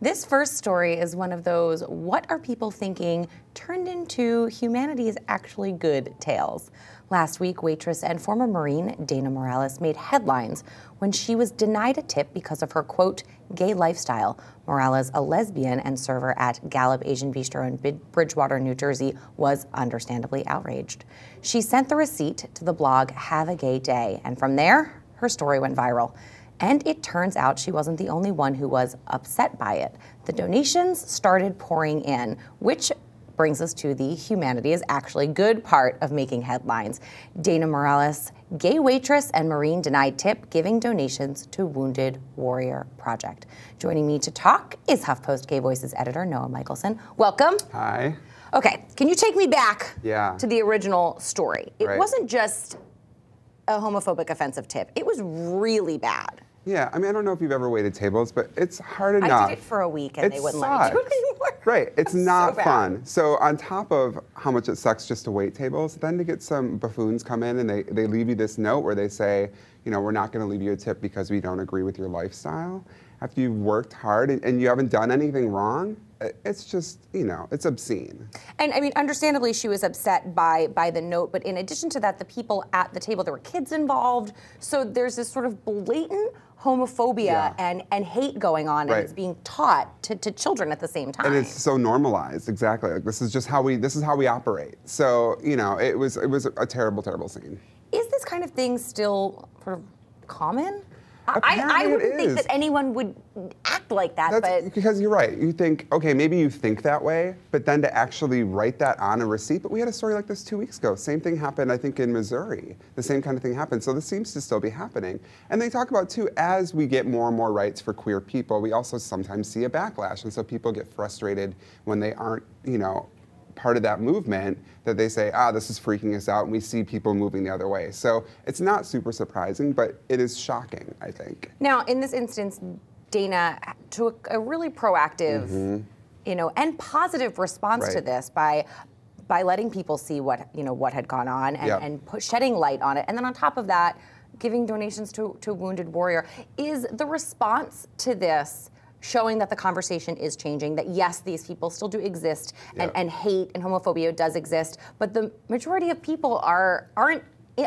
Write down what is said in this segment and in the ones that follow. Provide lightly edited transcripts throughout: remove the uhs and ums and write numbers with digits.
This first story is one of those "what are people thinking" turned into "humanity is actually good" tales. Last week, Waitress and former Marine Dana Morales made headlines when she was denied a tip because of her, quote, gay lifestyle. Morales, a lesbian and server at Gallup Asian Bistro in Bridgewater, New Jersey, was understandably outraged. She sent the receipt to the blog Have a Gay Day, and from there, her story went viral. And it turns out she wasn't the only one who was upset by it. The donations started pouring in, which brings us to the humanity is actually good part of making headlines. Dana Morales, gay waitress and Marine denied tip, giving donations to Wounded Warrior Project. Joining me to talk is HuffPost Gay Voices editor Noah Michelson. Welcome. Hi. Okay, can you take me back to the original story? It Right. wasn't just a homophobic offensive tip. It was really bad. Yeah, I mean, I don't know if you've ever waited tables, but it's hard enough. I did it for a week and they wouldn't let me do it anymore. Right, it's not so fun. So on top of how much it sucks just to wait tables, then to get some buffoons come in and they leave you this note where they say, you know, we're not going to leave you a tip because we don't agree with your lifestyle. After you've worked hard and you haven't done anything wrong, it's just, you know, it's obscene. And I mean, understandably, she was upset by the note, but in addition to that, the people at the table, there were kids involved, so there's this sort of blatant homophobia and hate going on, and it's being taught to children at the same time. And it's so normalized, exactly. Like, this is just how we operate. So, you know, it was a terrible, terrible scene. Is this kind of thing still sort of common? Apparently I wouldn't think that anyone would act like that, but... Because you're right. You think, okay, maybe you think that way, but then to actually write that on a receipt. But we had a story like this 2 weeks ago. Same thing happened, I think, in Missouri. The same kind of thing happened. So this seems to still be happening. And they talk about, too, as we get more and more rights for queer people, we also sometimes see a backlash. And so people get frustrated when they aren't, you know, part of that movement, that they say, this is freaking us out, and we see people moving the other way. So it's not super surprising, but it is shocking, I think. Now, in this instance, Dana took a really proactive, you know, and positive response to this by letting people see what, you know, what had gone on and shedding light on it. And then on top of that, giving donations to Wounded Warrior. Is the response to this showing that the conversation is changing, that yes, these people still do exist, and hate and homophobia does exist, but the majority of people aren't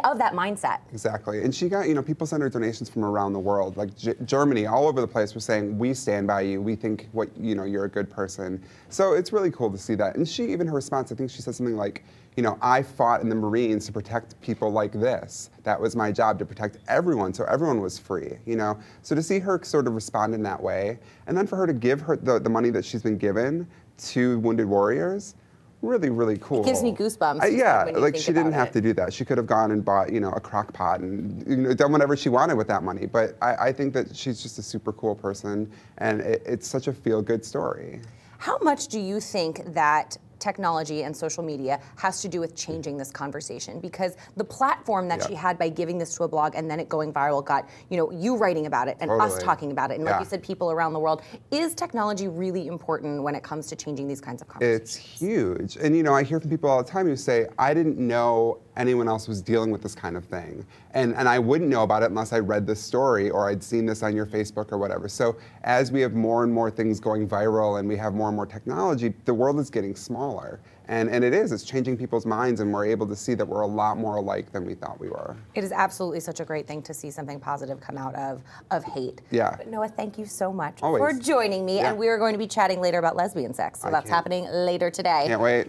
of that mindset? Exactly. And she got, you know, people send her donations from around the world, like Germany, all over the place, were saying, we stand by you, we think you're a good person. So it's really cool to see that. And she, even her response, I think she said something like, you know, I fought in the Marines to protect people like this. That was my job, to protect everyone, so everyone was free, you know? So to see her sort of respond in that way, and then for her to give her the money that she's been given to Wounded Warriors, really, really cool. It gives me goosebumps. Yeah, like she didn't have to do that. She could have gone and bought, you know, a crock pot and, you know, done whatever she wanted with that money. But I think that she's just a super cool person, and it's such a feel-good story. How much do you think that technology and social media has to do with changing this conversation? Because the platform that she had by giving this to a blog and then it going viral got, you know, you writing about it and us talking about it, and like you said, people around the world. Is technology really important when it comes to changing these kinds of conversations? It's huge. And, you know, I hear from people all the time who say, I didn't know anyone else was dealing with this kind of thing. And I wouldn't know about it unless I read this story or I'd seen this on your Facebook or whatever. So as we have more and more things going viral and we have more and more technology, the world is getting smaller. And it's changing people's minds, and we're able to see that we're a lot more alike than we thought we were. It is absolutely such a great thing to see something positive come out of hate. Yeah. But Noah, thank you so much Always. for joining me, and we are going to be chatting later about lesbian sex. So that's happening later today. Can't wait.